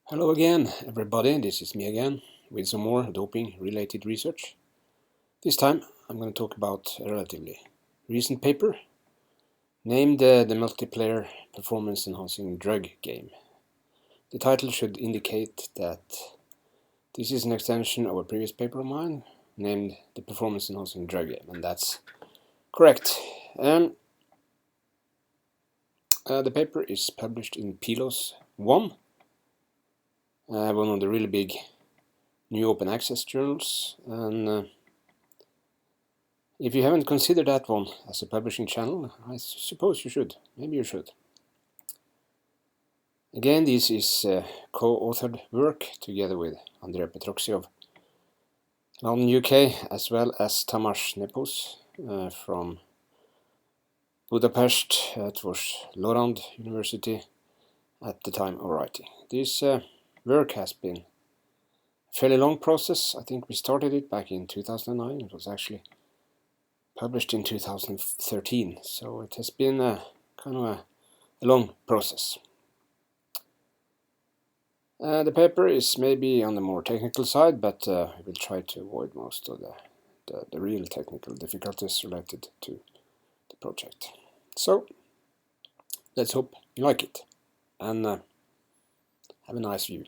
Hello again, everybody. This is me again with some more doping-related research. This time I'm going to talk about a relatively recent paper named the Multiplayer Performance Enhancing Drug Game. The title should indicate that this is an extension of a previous paper of mine named the Performance Enhancing Drug Game, and that's correct. The paper is published in PLOS 1. One of the really big new open access journals, and if you haven't considered that one as a publishing channel, I suppose you should. Maybe you should. Again, this is co-authored work together with Andrea Petroxi of London, UK, as well as Tamas Nepos from Budapest. It was Lorand University at the time of writing. This work has been a fairly long process. I think we started it back in 2009. It was actually published in 2013, so it has been kind of a long process. The paper is maybe on the more technical side, but we will try to avoid most of the real technical difficulties related to the project. So let's hope you like it, and have a nice view.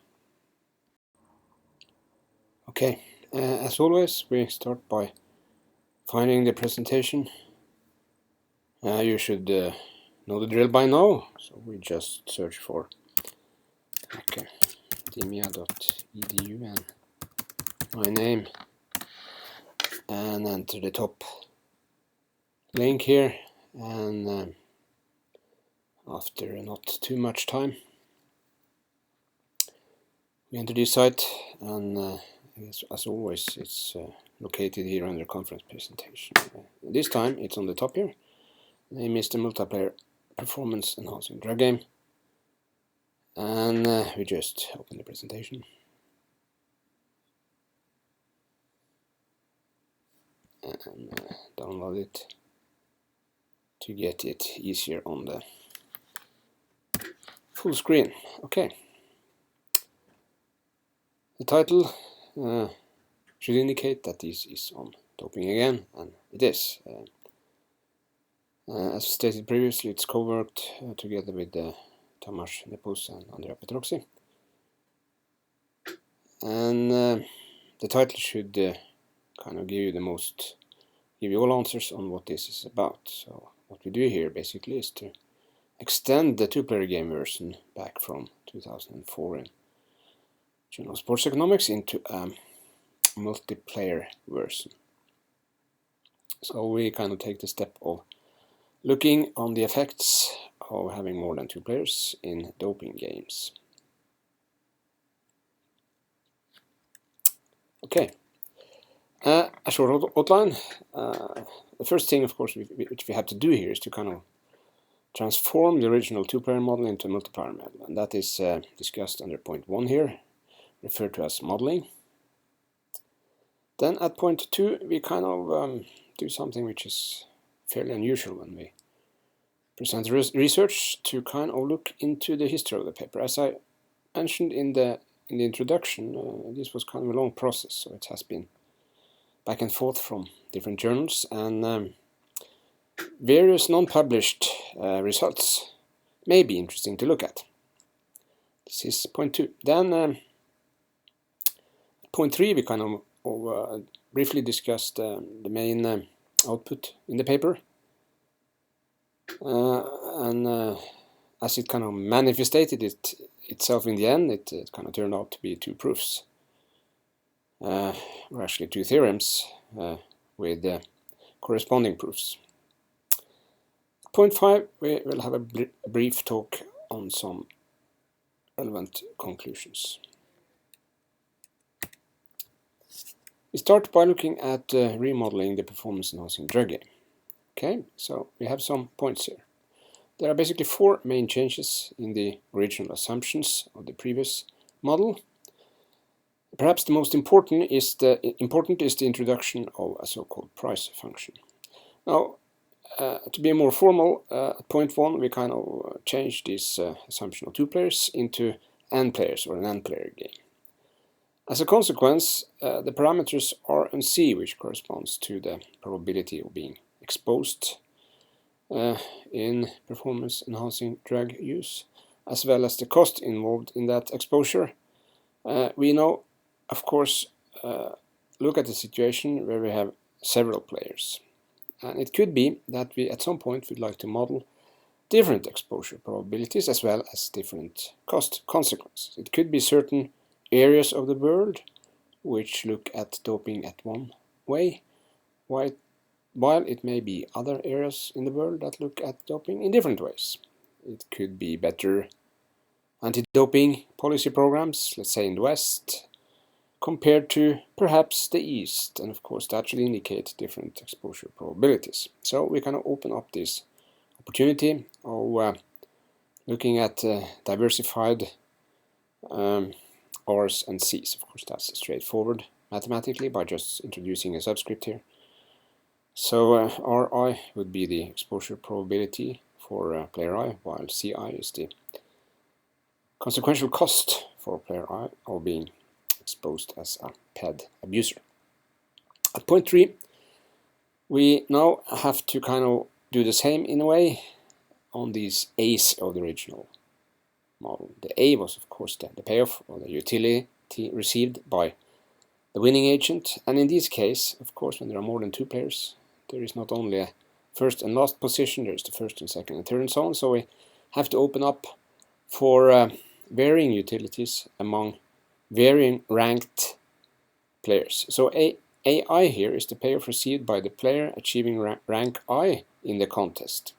Okay, as always, we start by finding the presentation. You should know the drill by now, so we just search for academia.edu and my name and enter the top link here, and after not too much time we enter this site, and as always it's located here under conference presentation. This time it's on the top here. The name is the Multiplayer Performance Enhancing Drug Game, and we just open the presentation and download it to get it easier on the full screen. Okay, the title should indicate that this is on doping again, and it is. As stated previously, it's co-worked together with Tamas Nepos and Andrea Petroxi, and the title should kind of give you all answers on what this is about. So what we do here basically is to extend the two-player game version back from 2004 in Journal of Sports Economics into a multiplayer version. So we kind of take the step of looking on the effects of having more than two players in doping games. Okay, a short outline. The first thing, of course, which we have to do here is to kind of transform the original two-player model into a multiplayer model, and that is discussed under point 1 here, referred to as modeling. Then at point 2 we kind of do something which is fairly unusual when we present research, to kind of look into the history of the paper. As I mentioned in the introduction, this was kind of a long process, so it has been back and forth from different journals, and various non-published results may be interesting to look at. This is point 2. Then point 3 we kind of briefly discussed the main output in the paper, and as it kind of manifested itself in the end, it kind of turned out to be two proofs, or actually two theorems with corresponding proofs. Point 5 we will have a brief talk on some relevant conclusions. We start by looking at remodeling the performance enhancing drug game. Okay, so we have some points here. There are basically 4 main changes in the original assumptions of the previous model. Perhaps the most important is the introduction of a so-called price function. Now, to be more formal, at point 1 we kind of changed this assumption of two players into n players or an n-player game. As a consequence, the parameters R and C, which corresponds to the probability of being exposed in performance-enhancing drug use, as well as the cost involved in that exposure, we now, of course, look at the situation where we have several players. And it could be that we at some point would like to model different exposure probabilities as well as different cost consequences. It could be certain areas of the world which look at doping at one way, while it may be other areas in the world that look at doping in different ways. It could be better anti-doping policy programs, let's say in the West, compared to perhaps the East, and of course that should indicate different exposure probabilities. So we can open up this opportunity of looking at diversified R's and C's. Of course that's straightforward mathematically by just introducing a subscript here. So Ri would be the exposure probability for player I, while Ci is the consequential cost for player I of being exposed as a PED abuser. At point 3, we now have to kind of do the same in a way on these A's of the original model. The A was of course the payoff or the utility received by the winning agent, and in this case, of course, when there are more than 2 players, there is not only a first and last position, there is the first and second and third and so on, so we have to open up for varying utilities among varying ranked players. So AI here is the payoff received by the player achieving rank I in the contest.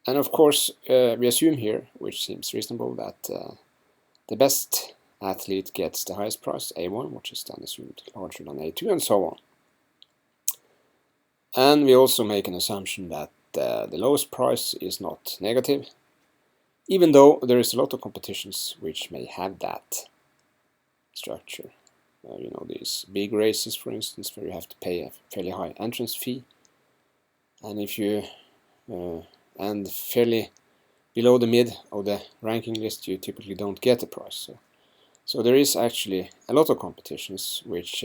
And of course we assume here, which seems reasonable, that the best athlete gets the highest prize, A1, which is then assumed larger than A2, and so on. And we also make an assumption that the lowest price is not negative, even though there is a lot of competitions which may have that structure. You know, these big races, for instance, where you have to pay a fairly high entrance fee, and if you end fairly below the mid of the ranking list, you typically don't get a prize. So there is actually a lot of competitions which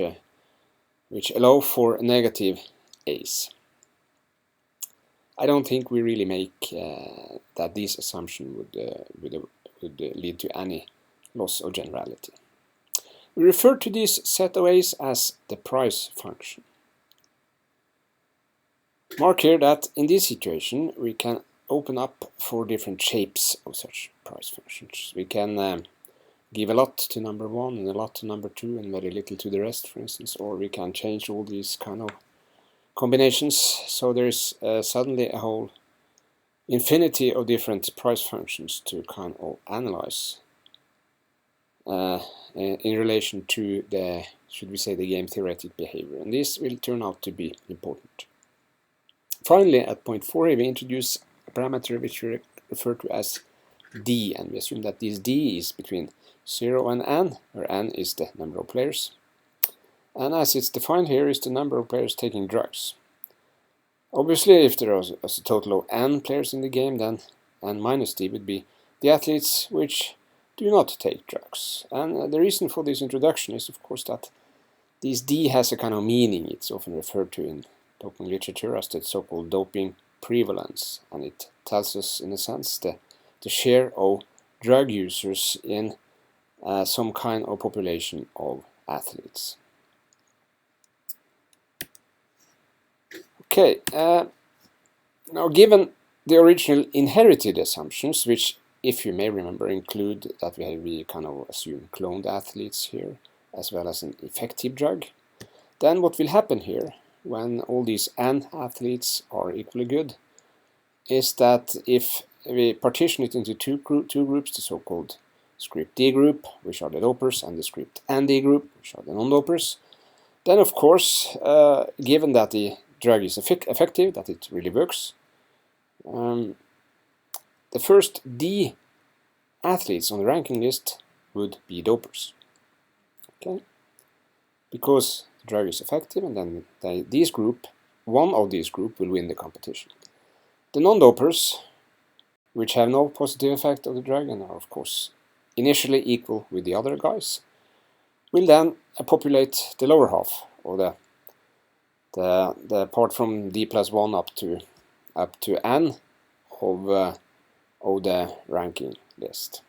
allow for negative A's. I don't think we really make that this assumption would lead to any loss of generality. We refer to this set of A's as the price function. Mark here that in this situation we can open up for different shapes of such price functions. We can give a lot to number 1 and a lot to number 2 and very little to the rest, for instance, or we can change all these kind of combinations. So there is suddenly a whole infinity of different price functions to kind of analyze in relation to the, should we say, the game theoretic behavior, and this will turn out to be important. Finally, at point 4 we introduce a parameter which we refer to as D, and we assume that this D is between 0 and n, where n is the number of players, and as it's defined here is the number of players taking drugs. Obviously, if there is a total of n players in the game, then n minus D would be the athletes which do not take drugs. And the reason for this introduction is, of course, that this D has a kind of meaning. It's often referred to in doping literature as the so-called doping prevalence, and it tells us, in a sense, the share of drug users in some kind of population of athletes. Okay, now given the original inherited assumptions, which, if you may remember, include that we kind of assume cloned athletes here, as well as an effective drug, then what will happen here, when all these n athletes are equally good, is that if we partition it into two groups, the so-called script D group, which are the dopers, and the script ND group, which are the non-dopers, then of course, given that the drug is effective, that it really works, the first D athletes on the ranking list would be dopers. Okay? Because the drug is effective, and then one of these group will win the competition. The non-dopers, which have no positive effect of the drug and are of course initially equal with the other guys, will then populate the lower half, or the part from d plus 1 up to n of the ranking list.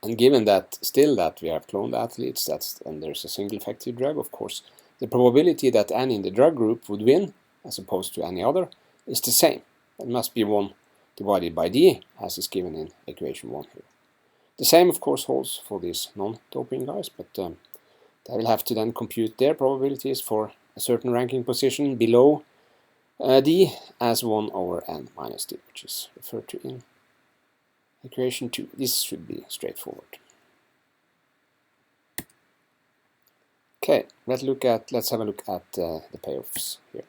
And given that still that we have cloned athletes, and there's a single effective drug, of course, the probability that n in the drug group would win, as opposed to any other, is the same. It must be 1 divided by d, as is given in equation 1 here. The same, of course, holds for these non-doping guys, but they will have to then compute their probabilities for a certain ranking position below d as 1 over n minus d, which is referred to in equation 2. This should be straightforward. Okay, let's have a look at the payoffs here.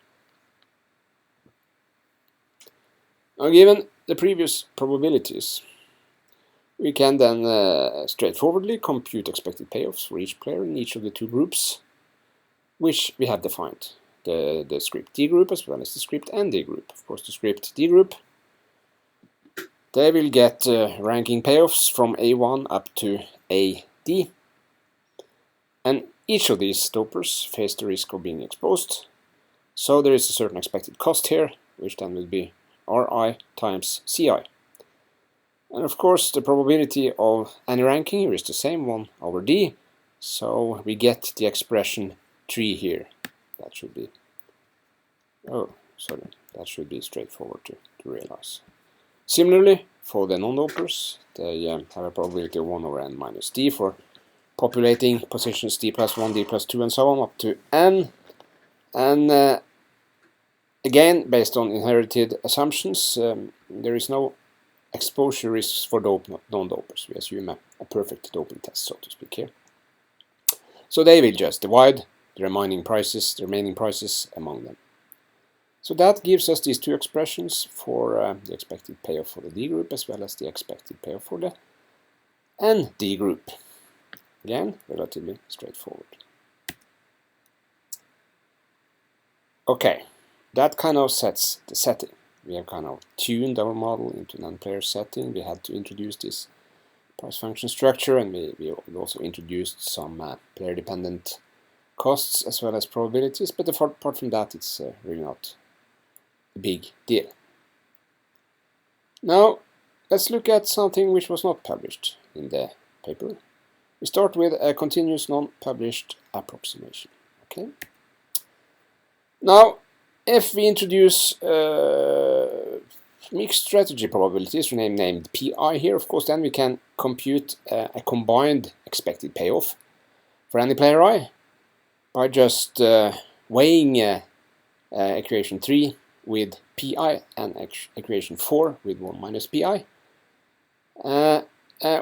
Now, given the previous probabilities, we can then straightforwardly compute expected payoffs for each player in each of the two groups, which we have defined. The script D group as well as the script ND group. Of course, the script D group, they will get ranking payoffs from A1 up to AD. And each of these dopers face the risk of being exposed. So there is a certain expected cost here, which then will be Ri times Ci. And of course, the probability of any ranking here is the same, 1 over d. So we get the expression 3 here. That should be, that should be straightforward to realize. Similarly, for the non-dopers, they have a probability of 1 over n minus d for populating positions d plus 1, d plus 2, and so on up to n. And again, based on inherited assumptions, there is no exposure risks for non-dopers. We assume a perfect doping test, so to speak here. So they will just divide the remaining prices among them. So that gives us these two expressions for the expected payoff for the D group as well as the expected payoff for the ND group. Again, relatively straightforward. Okay, that kind of sets the setting. We have kind of tuned our model into an n-player setting. We had to introduce this price function structure, and we also introduced some player-dependent costs as well as probabilities, but apart from that, it's really not a big deal. Now, let's look at something which was not published in the paper. We start with a continuous non-published approximation. Okay. Now, if we introduce mixed strategy probabilities, named Pi here, of course, then we can compute a combined expected payoff for any player I by just weighing equation 3 with Pi and equation 4 with 1 minus Pi,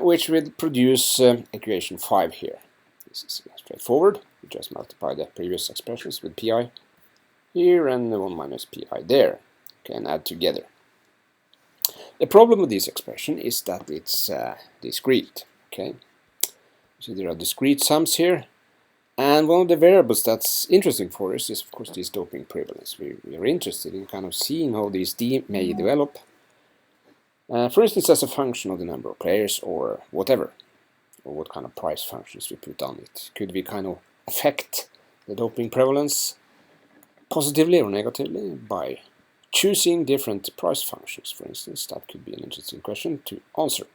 which will produce equation 5 here. This is straightforward. We just multiply the previous expressions with Pi here and 1 minus Pi there, okay, and add together. The problem with this expression is that it's discrete. Okay, so there are discrete sums here, and one of the variables that's interesting for us is, of course, this doping prevalence. We are interested in kind of seeing how these D may develop. For instance, as a function of the number of players or whatever, or what kind of price functions we put on it. Could we kind of affect the doping prevalence positively or negatively by choosing different price functions, for instance? That could be an interesting question to answer.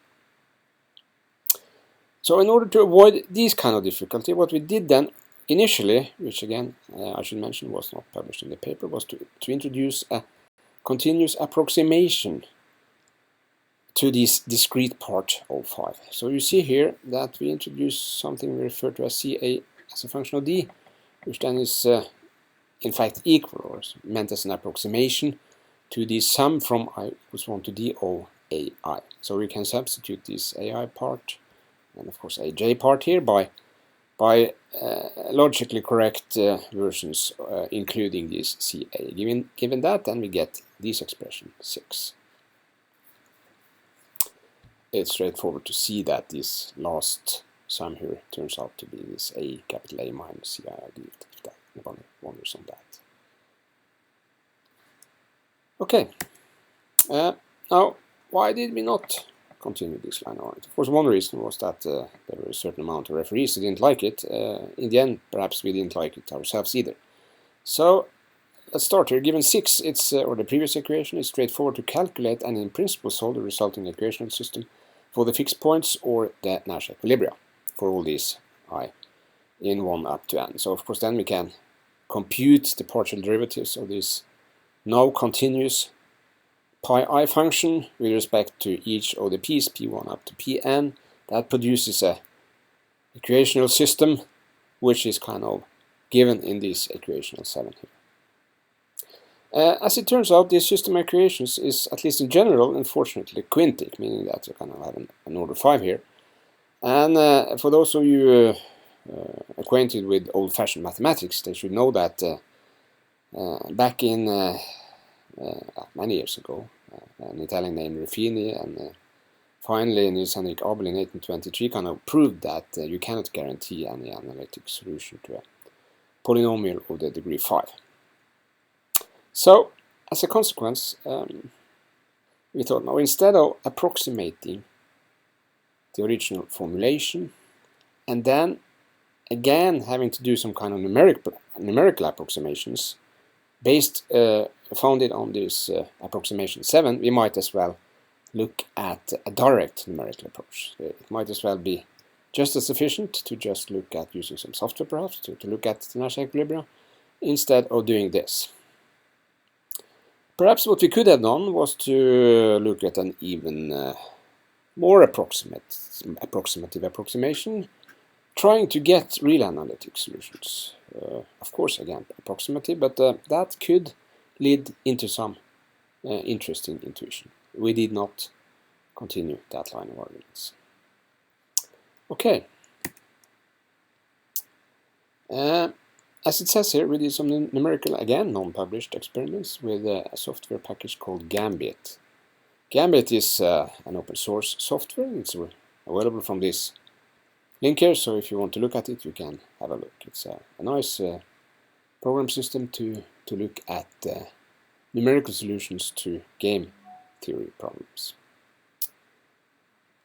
So in order to avoid these kind of difficulty, what we did then initially, which again I should mention was not published in the paper, was to introduce a continuous approximation to this discrete part of 5. So you see here that we introduce something we refer to as Ca as a function of d, which then is in fact equal, or meant as an approximation to the sum from I equals 1 to d of ai. So we can substitute this ai part and of course aj part here by logically correct versions including this Ca. Given that, then we get this expression 6. It's straightforward to see that this last sum here turns out to be this a, capital A minus Ci, if that anybody wonders on that. Okay, now why did we not continue this line argument. Of course, one reason was that there were a certain amount of referees who didn't like it. In the end, perhaps we didn't like it ourselves either. So let's start here. Given 6, or the previous equation, is straightforward to calculate and in principle solve the resulting equational system for the fixed points or the Nash equilibria for all these I in 1 up to n. So of course then we can compute the partial derivatives of this now continuous pi I function with respect to each of the p's, p1 up to pn. That produces a equational system which is kind of given in this equational 7 here. As it turns out, this system of equations is, at least in general, unfortunately quintic, meaning that you kind of have an order 5 here. And for those of you acquainted with old-fashioned mathematics, they should know that back in many years ago, an Italian named Ruffini and finally Niels Henrik Abel in 1823 kind of proved that you cannot guarantee any analytic solution to a polynomial of the degree 5. So, as a consequence, we thought, now instead of approximating the original formulation and then again having to do some kind of numerical approximations based founded on this approximation 7, we might as well look at a direct numerical approach. It might as well be just as efficient to just look at using some software perhaps to look at the Nash equilibria instead of doing this. Perhaps what we could have done was to look at an even more approximative approximation, trying to get real analytic solutions. Of course, again, approximative, but that could lead into some interesting intuition. We did not continue that line of arguments. Okay. As it says here, we did some numerical, again, non-published experiments with a software package called Gambit. Gambit is an open source software. It's available from this link here, so if you want to look at it, you can have a look. It's a nice program system to look at numerical solutions to game theory problems.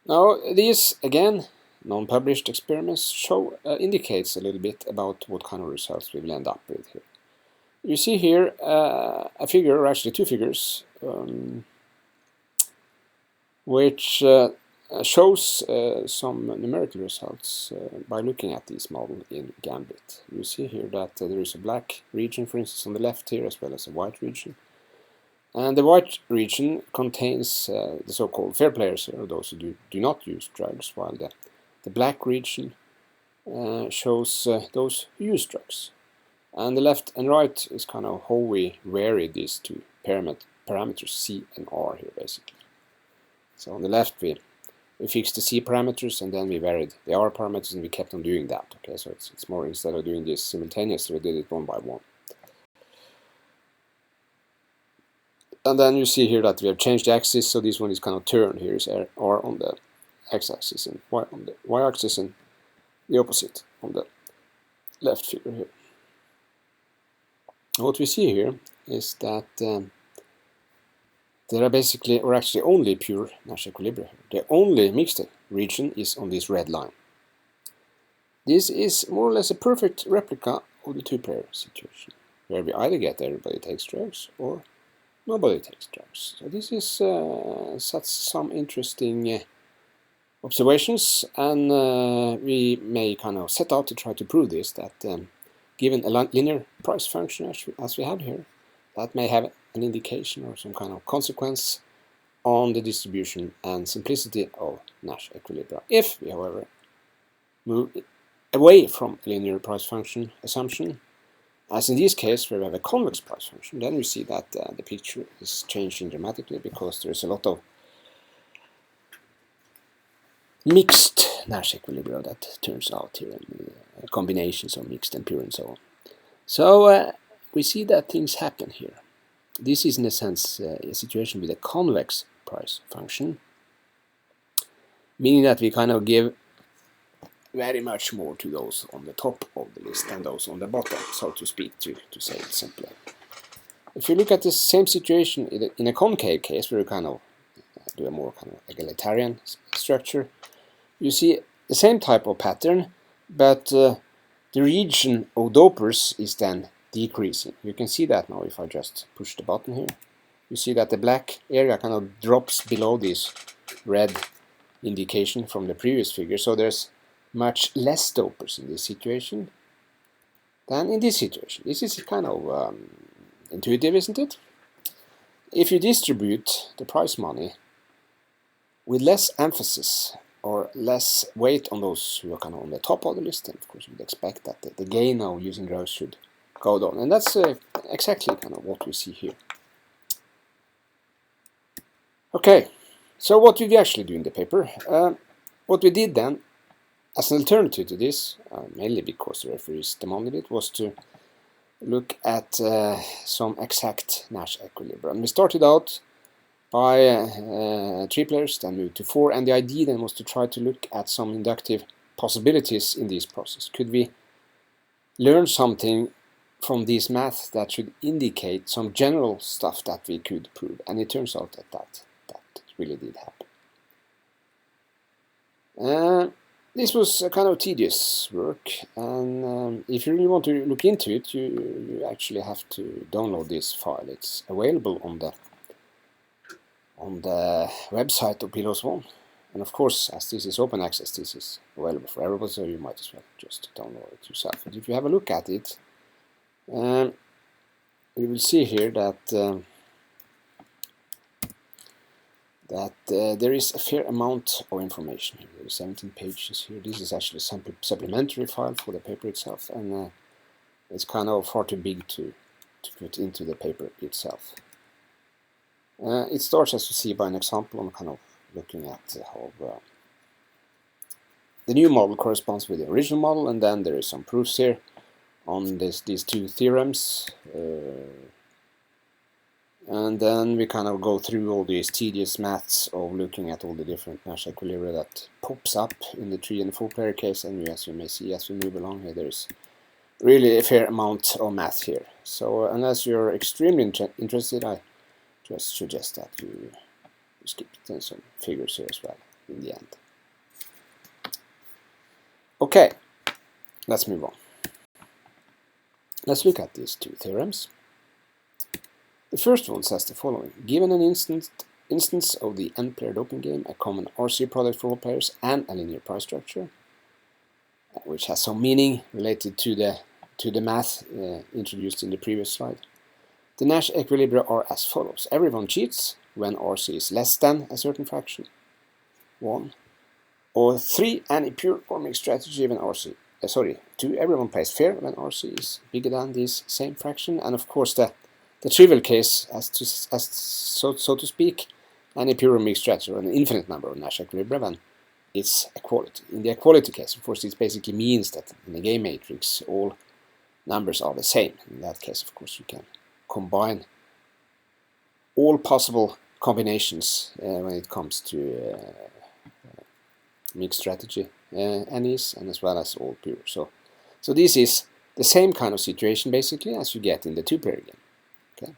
Now, these, again, non-published experiments indicates a little bit about what kind of results we will end up with here. You see here a figure, or actually two figures, which shows some numerical results by looking at this model in Gambit. You see here that there is a black region, for instance, on the left here, as well as a white region. And the white region contains the so-called fair players, or those who do not use drugs, while the black region shows those who use drugs. And the left and right is kind of how we vary these two parameters C and R here, basically. So on the left we fixed the C parameters and then we varied the R parameters and we kept on doing that. Okay, so it's more, instead of doing this simultaneously, we did it one by one. And then you see here that we have changed the axis, so this one is kind of turned. Here is R on the x-axis and Y on the y-axis, and the opposite on the left figure here. What we see here is that there are basically, or actually only, pure Nash equilibria. The only mixed region is on this red line. This is more or less a perfect replica of the two-player situation, where we either get everybody takes drugs or nobody takes drugs. So this is such some interesting observations, and we may kind of set out to try to prove this, that given a linear price function as we have here, that may have an indication or some kind of consequence on the distribution and simplicity of Nash equilibria. If we, however, move away from a linear price function assumption, as in this case where we have a convex price function, then we see that the picture is changing dramatically, because there is a lot of mixed Nash equilibria that turns out here, and combinations of mixed and pure and so on. So we see that things happen here. This is in a sense a situation with a convex price function, meaning that we kind of give very much more to those on the top of the list than those on the bottom, so to speak, to say it simply. If you look at the same situation in a concave case, where you kind of do a more kind of egalitarian structure, you see the same type of pattern, but the region of dopers is then decreasing. You can see that now if I just push the button here. You see that the black area kind of drops below this red indication from the previous figure, so there's much less dopers in this situation than in this situation. This is kind of intuitive, isn't it? If you distribute the prize money with less emphasis or less weight on those who are kind of on the top of the list, then of course you'd expect that the gain of using rows should go down, and that's exactly kind of what we see here. Okay, so what did we actually do in the paper? What we did then, as an alternative to this, mainly because the referees demanded it, was to look at some exact Nash equilibria. And we started out by 3 players, then moved to 4, and the idea then was to try to look at some inductive possibilities in this process. Could we learn something from this math that should indicate some general stuff that we could prove? And it turns out that really did happen. This was a kind of tedious work, and if you really want to look into it, you actually have to download this file. It's available on the website of PLOS1, and of course, as this is open access, this is available for everybody, so you might as well just download it yourself. But if you have a look at it, you will see here that there is a fair amount of information here. There are 17 pages here. This is actually a supplementary file for the paper itself, and it's kind of far too big to put into the paper itself. It starts, as you see, by an example. I'm kind of looking at how the new model corresponds with the original model, and then there is some proofs here on these 2 theorems. And then we kind of go through all these tedious maths of looking at all the different Nash equilibria that pops up in the 3 and 4 player case, and as you may see as we move along here, there's really a fair amount of math here. So unless you're extremely interested, I just suggest that you skip some figures here as well in the end. Okay, let's move on. Let's look at these 2 theorems. The first one says the following: given an instance of the n-player doping game, a common RC product for all players, and a linear price structure, which has some meaning related to the math introduced in the previous slide. The Nash equilibria are as follows: everyone cheats when RC is less than a certain fraction, 1, or 3, any pure or mixed strategy when RC, 2, everyone plays fair when RC is bigger than this same fraction, and of course the trivial case, so to speak, any pure or mixed strategy or an infinite number of Nash equilibria when it's equality. In the equality case, of course, this basically means that in the game matrix all numbers are the same. In that case, of course, you can combine all possible combinations when it comes to mixed strategy NEs, and as well as all pure. So this is the same kind of situation basically as you get in the 2-player game. Okay.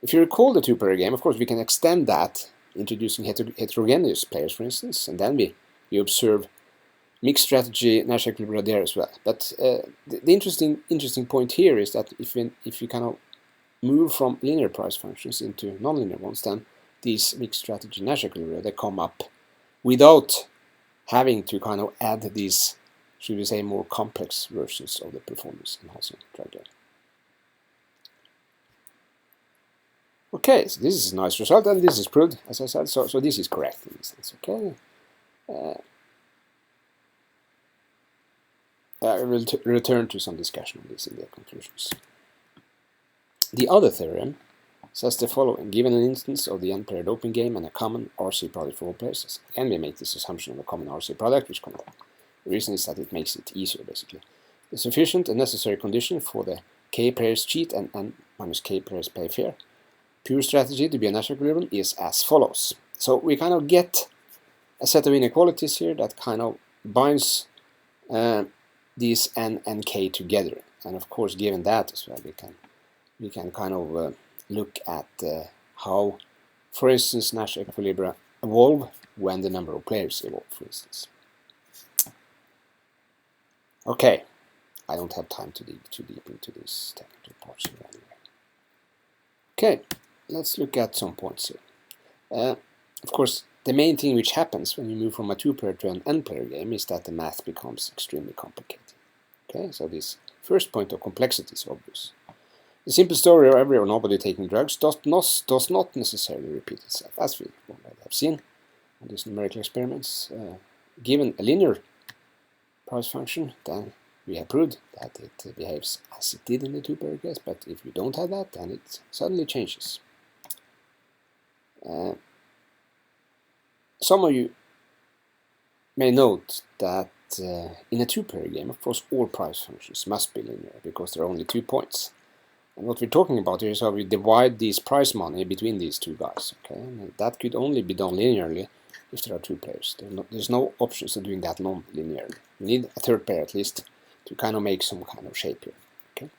If you recall the 2-player game, of course, we can extend that, introducing heterogeneous players, for instance, and then we observe mixed strategy Nash equilibria there as well. But the interesting point here is that if you kind of move from linear price functions into nonlinear ones, then these mixed strategy Nash equilibria, they come up without having to kind of add these, should we say, more complex versions of the performance enhancing drug. Okay, so this is a nice result, and this is proved, as I said, so this is correct in this sense, okay? I will return to some discussion on this in the conclusions. The other theorem says the following: given an instance of the n-player doping game and a common RC product for all players, and we make this assumption of a common RC product, which kind of, the reason is that it makes it easier basically. The sufficient and necessary condition for the k players cheat and n minus k players play fair pure strategy to be a Nash equilibrium is as follows. So we kind of get a set of inequalities here that kind of binds these n and k together, and of course, given that as well, we can kind of look at how, for instance, Nash equilibria evolve when the number of players evolve, for instance. Okay, I don't have time to dig too deep into these technical parts here anyway. Okay, let's look at some points here. Of course, the main thing which happens when you move from a 2-player to an n-player game is that the math becomes extremely complicated. Okay, so this first point of complexity is obvious. The simple story of every or nobody taking drugs does not necessarily repeat itself, as we already have seen on these numerical experiments. Given a linear price function, then we have proved that it behaves as it did in the 2-player case, but if you don't have that, then it suddenly changes. Some of you may note that in a 2-player game, of course, all price functions must be linear because there are only 2 points. And what we're talking about here is how we divide this prize money between these 2 guys. Okay, and that could only be done linearly if there are 2 players. There's no options of doing that non-linearly. You need a 3rd player at least to kind of make some kind of shape here. Okay.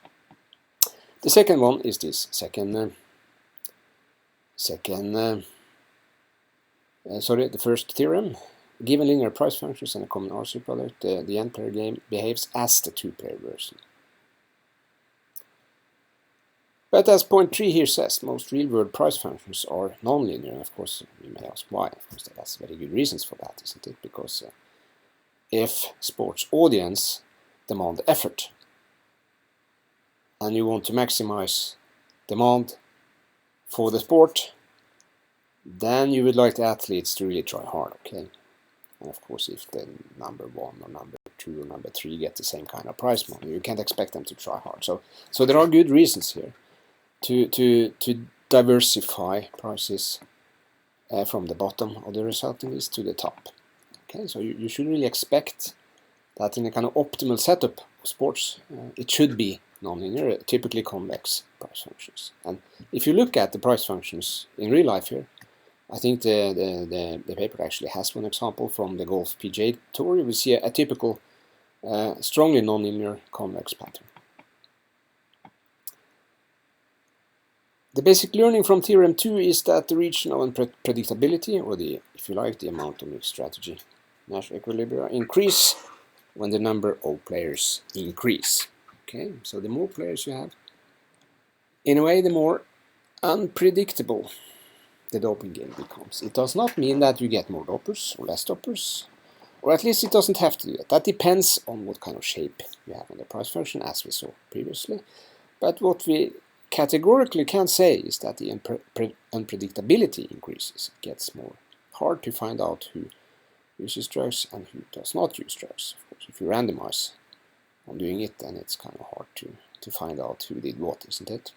The second one is this the first theorem. Given linear price functions and a common RC product, the n-player game behaves as the 2-player version. But as point 3 here says, most real-world price functions are non-linear, and of course you may ask why. Of course, that's very good reasons for that, isn't it? Because if sports audience demand effort, and you want to maximize demand for the sport, then you would like the athletes to really try hard, okay? And of course, if the number 1 or number 2 or number 3 get the same kind of prize money, you can't expect them to try hard. So there are good reasons here to diversify prices from the bottom of the resulting list to the top. Okay, so you should really expect that in a kind of optimal setup of sports, it should be non-linear, typically convex price functions. And if you look at the price functions in real life here, I think the paper actually has one example from the Golf PGA Tour. You will see a typical strongly non-linear convex pattern. The basic learning from theorem 2 is that the region of unpredictability, or the, if you like, the amount of mixed strategy Nash equilibria, increase when the number of players increase. Okay, so the more players you have, in a way, the more unpredictable the doping game becomes. It does not mean that you get more dopers or less dopers, or at least it doesn't have to do that. That depends on what kind of shape you have on the price function, as we saw previously. But what we categorically can say is that the unpredictability increases. It gets more hard to find out who uses drugs and who does not use drugs. Of course, if you randomize on doing it, then it's kind of hard to find out who did what, isn't it?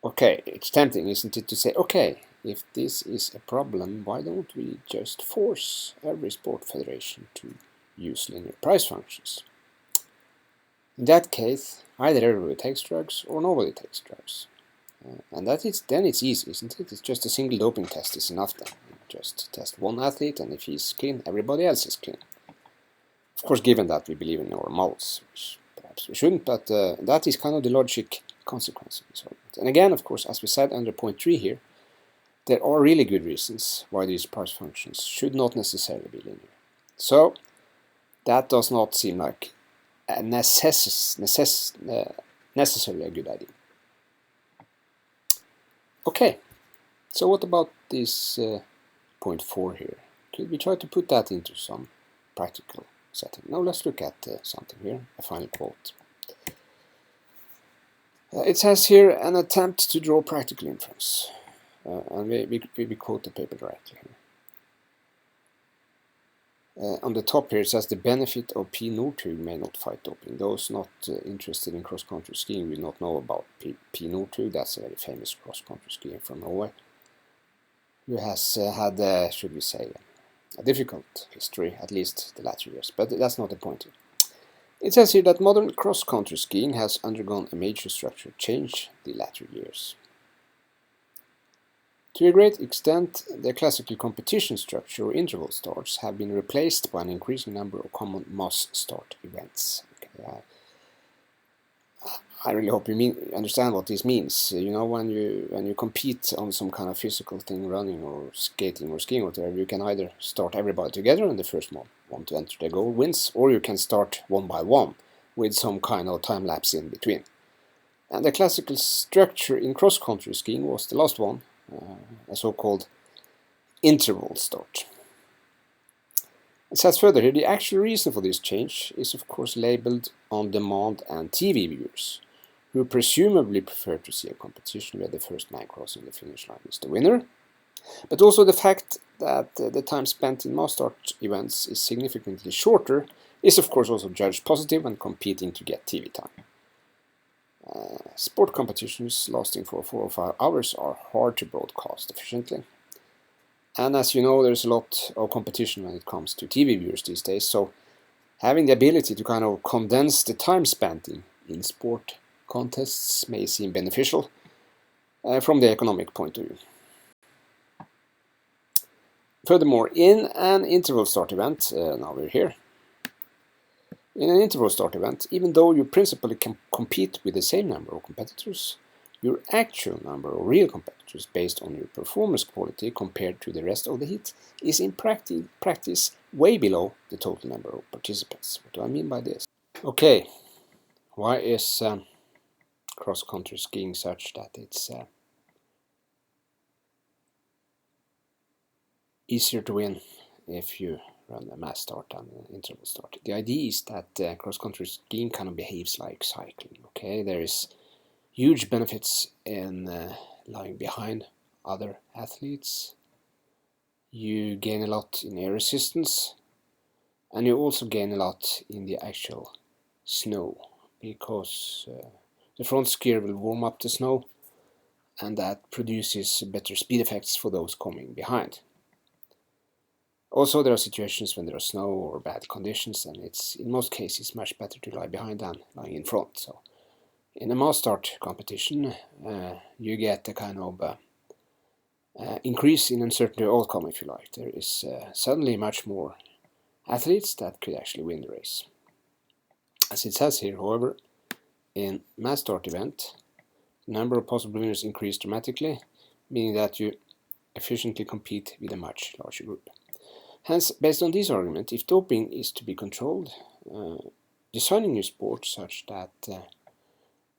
Okay, it's tempting, isn't it, to say, okay, if this is a problem, why don't we just force every sport federation to use linear price functions? In that case, either everybody takes drugs or nobody takes drugs. And then it's easy, isn't it? It's just a single doping test is enough then. Just test one athlete, and if he's clean, everybody else is clean. Of course, given that we believe in our models, which perhaps we shouldn't, but that is kind of the logic consequence of this argument. And again, of course, as we said under point 3 here, there are really good reasons why these price functions should not necessarily be linear. So that does not seem like a necessarily a good idea. Okay, so what about this point 4 here? Could we try to put that into some practical setting? Now let's look at something here, a final quote. It says here, an attempt to draw practical inference. And we quote the paper directly here. On the top here it says the benefit of P. Northug may not fight doping. Those not interested in cross-country skiing will not know about P. Northug. That's a very famous cross-country skier from Norway, who has had, should we say, a difficult history, at least the latter years. But that's not the point here. It says here that modern cross-country skiing has undergone a major structural change the latter years. To a great extent, the classical competition structure or interval starts have been replaced by an increasing number of common mass start events. Okay, I really hope you understand what this means. You know, when you compete on some kind of physical thing, running or skating or skiing or whatever, you can either start everybody together and the first one to enter the goal wins, or you can start one by one with some kind of time lapse in between. And the classical structure in cross-country skiing was the last one, a so-called interval start. It says further here, the actual reason for this change is of course labeled on demand and TV viewers, who presumably prefer to see a competition where the first man crossing the finish line is the winner, but also the fact that the time spent in mass start events is significantly shorter is of course also judged positive when competing to get TV time. Sport competitions lasting for 4 or 5 hours are hard to broadcast efficiently. And as you know, there's a lot of competition when it comes to TV viewers these days, so having the ability to kind of condense the time spent in sport contests may seem beneficial from the economic point of view. Furthermore, in an interval start event, now we're here, in an interval start event, even though you principally can compete with the same number of competitors, your actual number of real competitors based on your performance quality compared to the rest of the heat is in practice way below the total number of participants. What do I mean by this? Okay, why is cross-country skiing such that it's easier to win if you run a mass start and an interval start? The idea is that cross-country skiing kind of behaves like cycling. Okay, there is huge benefits in lying behind other athletes. You gain a lot in air resistance, and you also gain a lot in the actual snow, because the front skier will warm up the snow, and that produces better speed effects for those coming behind. Also, there are situations when there are snow or bad conditions, and it's in most cases much better to lie behind than lying in front. So in a mass start competition, you get a kind of increase in uncertainty of outcome, if you like. There is suddenly much more athletes that could actually win the race. As it says here, however, in mass start event, the number of possible winners increase dramatically, meaning that you efficiently compete with a much larger group. Hence, based on this argument, if doping is to be controlled, designing your sport such that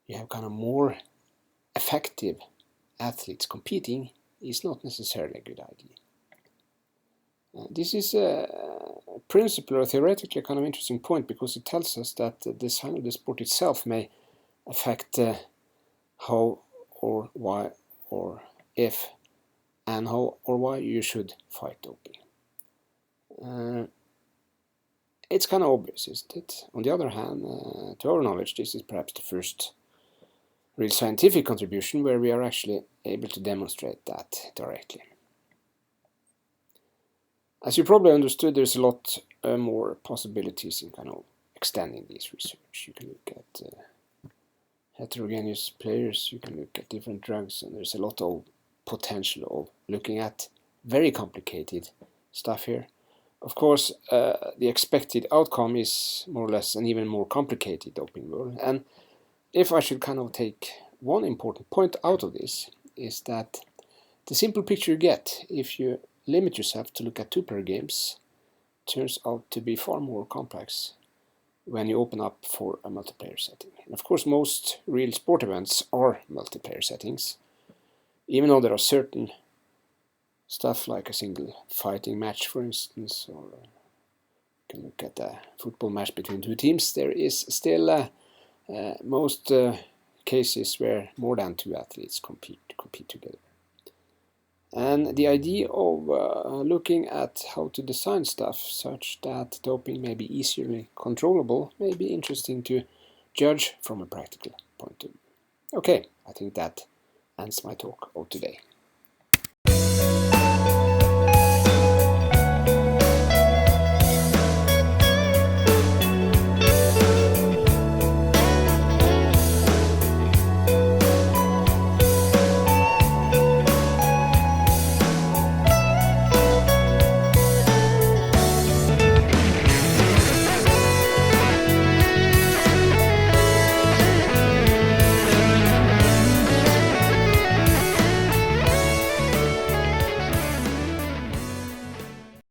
you have kind of more effective athletes competing is not necessarily a good idea. This is a principle or theoretically kind of interesting point, because it tells us that the design of the sport itself may affect how or why or if and how or why you should fight doping. It's kind of obvious, isn't it? On the other hand, to our knowledge, this is perhaps the first real scientific contribution where we are actually able to demonstrate that directly. As you probably understood, there's a lot more possibilities in kind of extending this research. You can look at heterogeneous players, you can look at different drugs, and there's a lot of potential of looking at very complicated stuff here. Of course, the expected outcome is more or less an even more complicated doping world, and if I should kind of take one important point out of this, is that the simple picture you get if you limit yourself to look at two-player games turns out to be far more complex when you open up for a multiplayer setting. And of course, most real sport events are multiplayer settings, even though there are certain stuff like a single fighting match, for instance, or you can look at a football match between two teams. There is still most cases where more than two athletes compete together. And the idea of looking at how to design stuff such that doping may be easily controllable may be interesting to judge from a practical point of view. Okay, I think that ends my talk of today.